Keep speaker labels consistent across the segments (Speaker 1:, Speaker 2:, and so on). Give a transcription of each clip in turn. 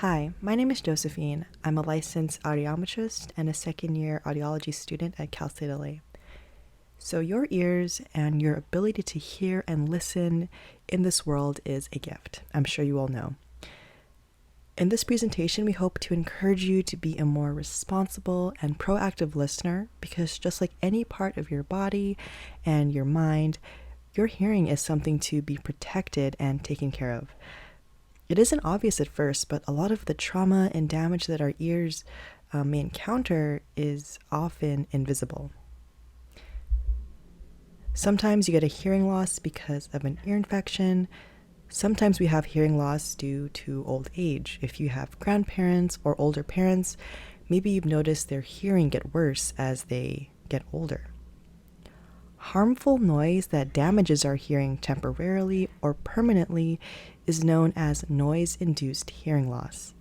Speaker 1: Hi, my name is Josephine. I'm a licensed audiometrist and a second year audiology student at Cal State LA. So, your ears and your ability to hear and listen in this world is a gift. I'm sure you all know. In this presentation, we hope to encourage you to be a more responsible and proactive listener because, just like any part of your body and your mind, your hearing is something to be protected and taken care of. It isn't obvious at first, but a lot of the trauma and damage that our ears may encounter is often invisible. Sometimes you get a hearing loss because of an ear infection. Sometimes we have hearing loss due to old age. If you have grandparents or older parents, maybe you've noticed their hearing get worse as they get older. Harmful noise that damages our hearing temporarily or permanently is known as noise-induced hearing loss.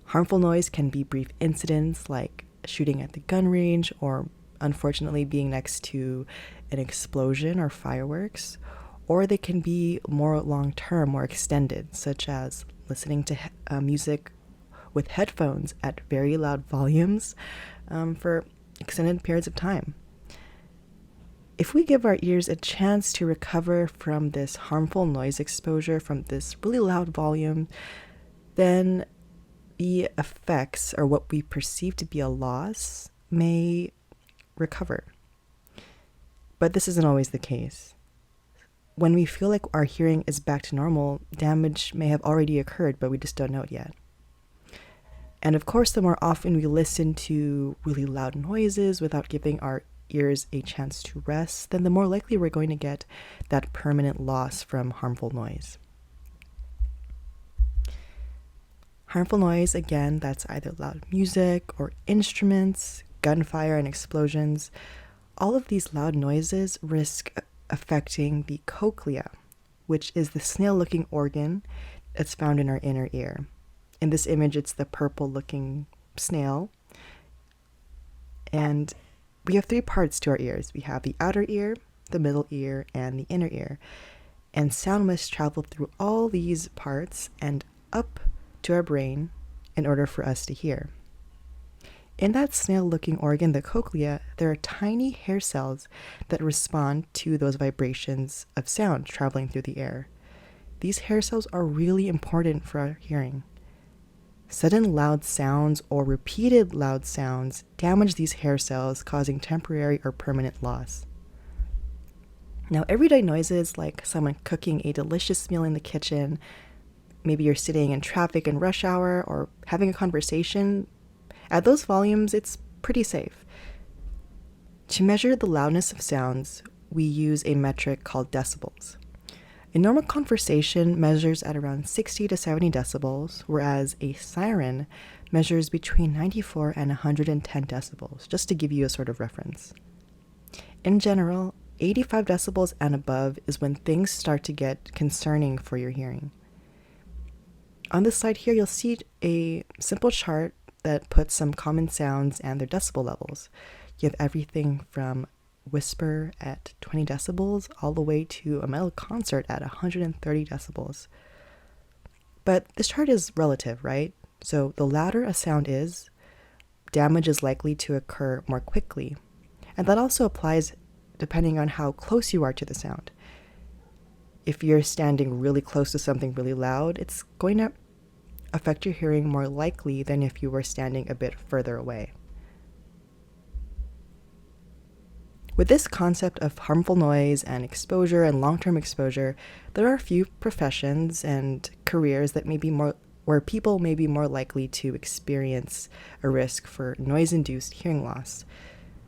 Speaker 1: Harmful noise can be brief incidents like shooting at the gun range or unfortunately being next to an explosion or fireworks, or they can be more long-term or extended, such as listening to music with headphones at very loud volumes for extended periods of time. If we give our ears a chance to recover from this harmful noise exposure from this really loud volume, then the effects, or what we perceive to be a loss, may recover. But this isn't always the case. When we feel like our hearing is back to normal, damage may have already occurred, but we just don't know it yet. And of course, the more often we listen to really loud noises without giving our ears a chance to rest, then the more likely we're going to get that permanent loss from harmful noise. Harmful noise, again, that's either loud music or instruments, gunfire and explosions. All of these loud noises risk affecting the cochlea, which is the snail-looking organ that's found in our inner ear. In this image, it's the purple-looking snail. And we have three parts to our ears. We have the outer ear, the middle ear, and the inner ear. And sound must travel through all these parts and up to our brain in order for us to hear. In that snail-looking organ, the cochlea, there are tiny hair cells that respond to those vibrations of sound traveling through the air. These hair cells are really important for our hearing. Sudden loud sounds or repeated loud sounds damage these hair cells, causing temporary or permanent loss. Now, everyday noises like someone cooking a delicious meal in the kitchen, maybe you're sitting in traffic in rush hour or having a conversation, at those volumes, it's pretty safe. To measure the loudness of sounds, we use a metric called decibels. A normal conversation measures at around 60 to 70 decibels, whereas a siren measures between 94 and 110 decibels, just to give you a sort of reference. In general, 85 decibels and above is when things start to get concerning for your hearing. On this slide here, you'll see a simple chart that puts some common sounds and their decibel levels. You have everything from whisper at 20 decibels all the way to a metal concert at 130 decibels. But this chart is relative, right? So the louder a sound is, damage is likely to occur more quickly. And that also applies depending on how close you are to the sound. If you're standing really close to something really loud, it's going to affect your hearing more likely than if you were standing a bit further away. With this concept of harmful noise and exposure and long-term exposure, there are a few professions and careers that may be more where people may be more likely to experience a risk for noise-induced hearing loss.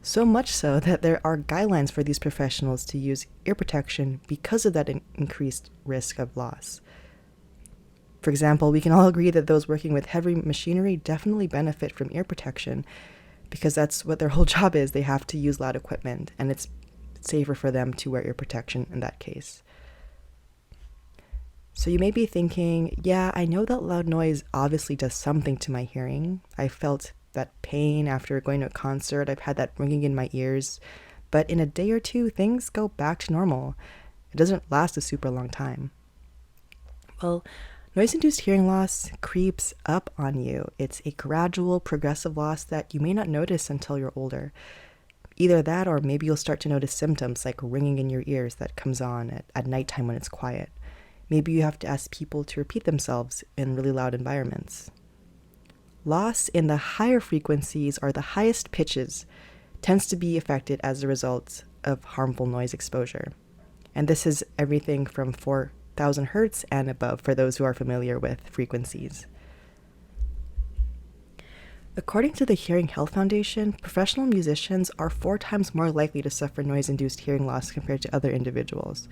Speaker 1: So much so that there are guidelines for these professionals to use ear protection because of that increased risk of loss. For example, we can all agree that those working with heavy machinery definitely benefit from ear protection because that's what their whole job is. They have to use loud equipment, and it's safer for them to wear ear protection in that case. So you may be thinking, yeah, I know that loud noise obviously does something to my hearing. I felt that pain after going to a concert. I've had that ringing in my ears. But in a day or two, things go back to normal. It doesn't last a super long time. Well, Noise-induced hearing loss creeps up on you. It's a gradual, progressive loss that you may not notice until you're older. Either that, or maybe you'll start to notice symptoms like ringing in your ears that comes on at nighttime when it's quiet. Maybe you have to ask people to repeat themselves in really loud environments. Loss in the higher frequencies or the highest pitches tends to be affected as a result of harmful noise exposure. And this is everything from 4,000 hertz and above for those who are familiar with frequencies. According to the Hearing Health Foundation, professional musicians are 4 times more likely to suffer noise-induced hearing loss compared to other individuals.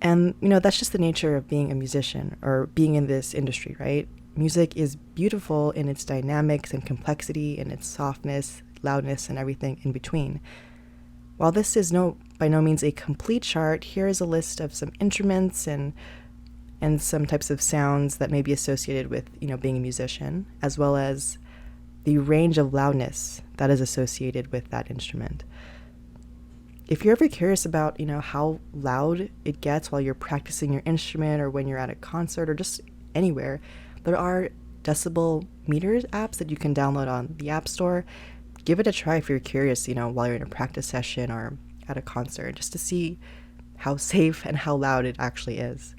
Speaker 1: And, that's just the nature of being a musician or being in this industry, right? Music is beautiful in its dynamics and complexity, in its softness, loudness, and everything in between. While this is by no means a complete chart, here is a list of some instruments and some types of sounds that may be associated with, being a musician, as well as the range of loudness that is associated with that instrument. If you're ever curious about, how loud it gets while you're practicing your instrument or when you're at a concert or just anywhere, there are decibel meters apps that you can download on the App Store. Give it a try if you're curious, while you're in a practice session or at a concert, just to see how safe and how loud it actually is.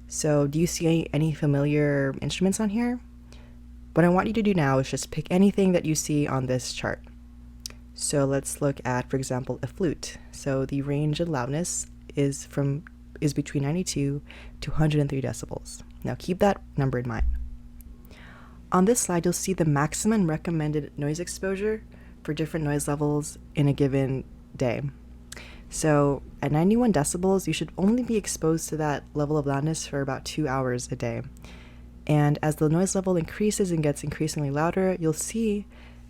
Speaker 1: So, do you see any familiar instruments on here? What I want you to do now is just pick anything that you see on this chart. So let's look at, for example, a flute. So the range of loudness is between 92 to 103 decibels. Now keep that number in mind. On this slide, you'll see the maximum recommended noise exposure for different noise levels in a given day. So at 91 decibels, you should only be exposed to that level of loudness for about 2 hours a day. And as the noise level increases and gets increasingly louder, you'll see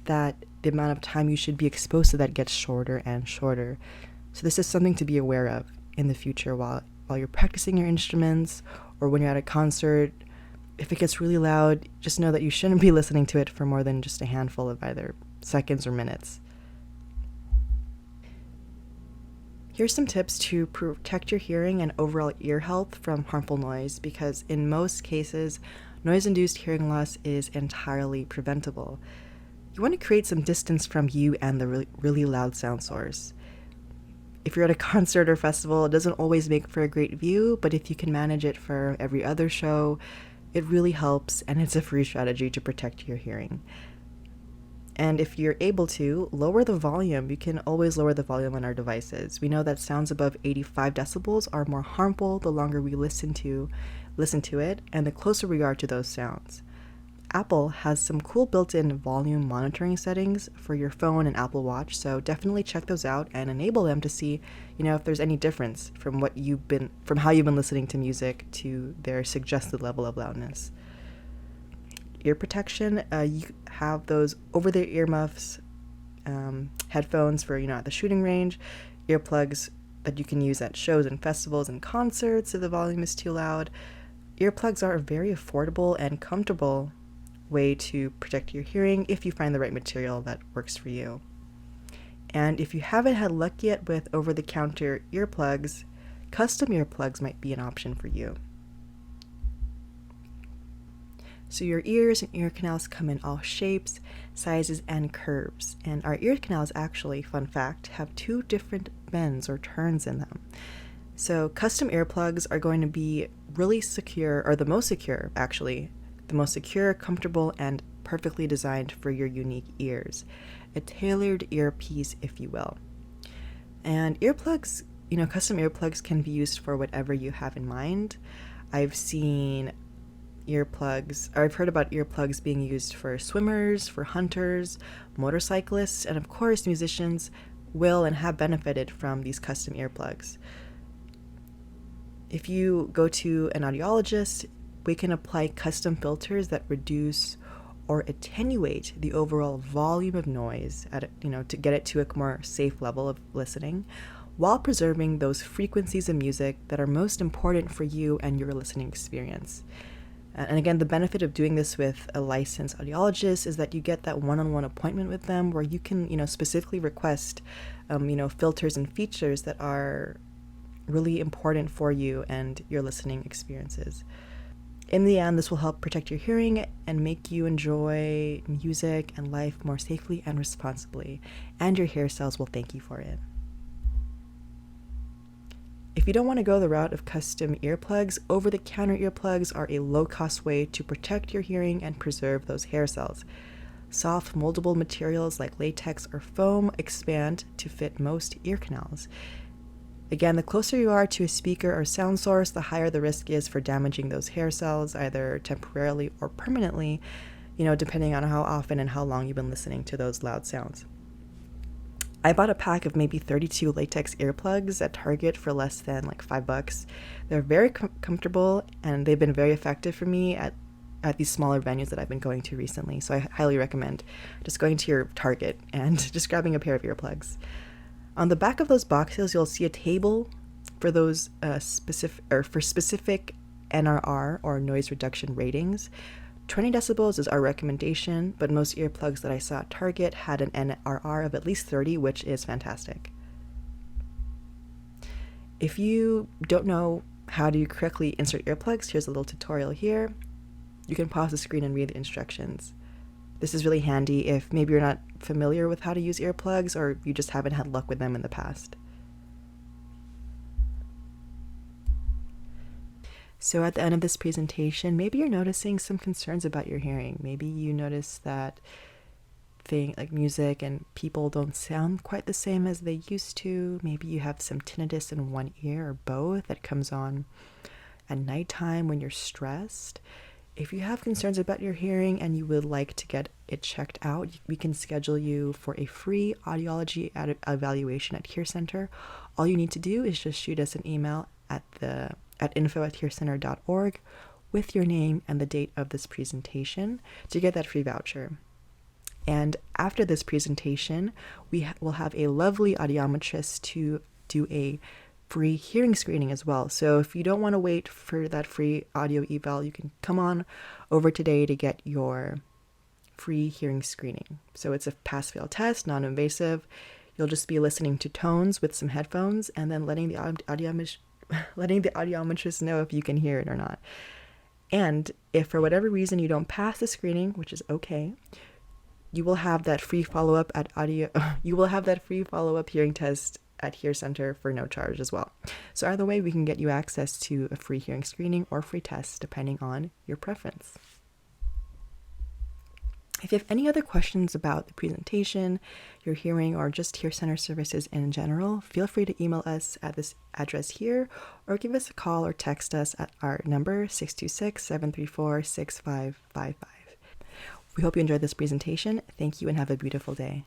Speaker 1: that the amount of time you should be exposed to that gets shorter and shorter. So this is something to be aware of in the future while you're practicing your instruments or when you're at a concert. If it gets really loud, just know that you shouldn't be listening to it for more than just a handful of either seconds or minutes. Here's some tips to protect your hearing and overall ear health from harmful noise, because in most cases, noise-induced hearing loss is entirely preventable. You want to create some distance from you and the really loud sound source. If you're at a concert or festival, it doesn't always make for a great view, but if you can manage it for every other show, it really helps, and it's a free strategy to protect your hearing. And if you're able to, lower the volume. You can always lower the volume on our devices. We know that sounds above 85 decibels are more harmful the longer we listen to it and the closer we are to those sounds. Apple has some cool built-in volume monitoring settings for your phone and Apple Watch, so definitely check those out and enable them to see, if there's any difference from how you've been listening to music to their suggested level of loudness. Ear protection, you have those over-the-ear earmuffs, headphones for, at the shooting range, earplugs that you can use at shows and festivals and concerts if the volume is too loud. Earplugs are a very affordable and comfortable way to protect your hearing if you find the right material that works for you. And if you haven't had luck yet with over-the-counter earplugs, custom earplugs might be an option for you. So your ears and ear canals come in all shapes, sizes, and curves. And our ear canals actually, fun fact, have 2 different bends or turns in them. So custom earplugs are going to be really secure, or the most secure, comfortable, and perfectly designed for your unique ears. A tailored earpiece, if you will. And earplugs, custom earplugs can be used for whatever you have in mind. I've heard about earplugs being used for swimmers, for hunters, motorcyclists, and of course musicians will and have benefited from these custom earplugs. If you go to an audiologist, we can apply custom filters that reduce or attenuate the overall volume of noise to get it to a more safe level of listening, while preserving those frequencies of music that are most important for you and your listening experience. And again, the benefit of doing this with a licensed audiologist is that you get that one-on-one appointment with them where you can, specifically request, filters and features that are really important for you and your listening experiences. In the end, this will help protect your hearing and make you enjoy music and life more safely and responsibly, and your hair cells will thank you for it. If you don't want to go the route of custom earplugs, over-the-counter earplugs are a low-cost way to protect your hearing and preserve those hair cells. Soft, moldable materials like latex or foam expand to fit most ear canals. Again, the closer you are to a speaker or sound source, the higher the risk is for damaging those hair cells, either temporarily or permanently, depending on how often and how long you've been listening to those loud sounds. I bought a pack of maybe 32 latex earplugs at Target for less than like $5. They're very comfortable, and they've been very effective for me at these smaller venues that I've been going to recently. So I highly recommend just going to your Target and just grabbing a pair of earplugs. On the back of those boxes, you'll see a table for those specific NRR or noise reduction ratings. 20 decibels is our recommendation, but most earplugs that I saw at Target had an NRR of at least 30, which is fantastic. If you don't know how to correctly insert earplugs, here's a little tutorial here. You can pause the screen and read the instructions. This is really handy if maybe you're not familiar with how to use earplugs or you just haven't had luck with them in the past. So at the end of this presentation, maybe you're noticing some concerns about your hearing. Maybe you notice that like music and people don't sound quite the same as they used to. Maybe you have some tinnitus in one ear or both that comes on at nighttime when you're stressed. If you have concerns about your hearing and you would like to get it checked out, we can schedule you for a free audiology evaluation at HearCenter. All you need to do is just shoot us an email at info@hearcenter.org with your name and the date of this presentation to get that free voucher. And after this presentation, we will have a lovely audiometrist to do a free hearing screening as well. So if you don't want to wait for that free audio eval, you can come on over today to get your free hearing screening. So it's a pass-fail test, non-invasive. You'll just be listening to tones with some headphones and then letting the audiometrist know if you can hear it or not. And if for whatever reason you don't pass the screening, which is okay, you will have that free follow-up hearing test at HearCenter for no charge as well. So either way, we can get you access to a free hearing screening or free test depending on your preference. If you have any other questions about the presentation, your hearing, or just HearCenter services in general, feel free to email us at this address here or give us a call or text us at our number 626-734-6555. We hope you enjoyed this presentation. Thank you and have a beautiful day.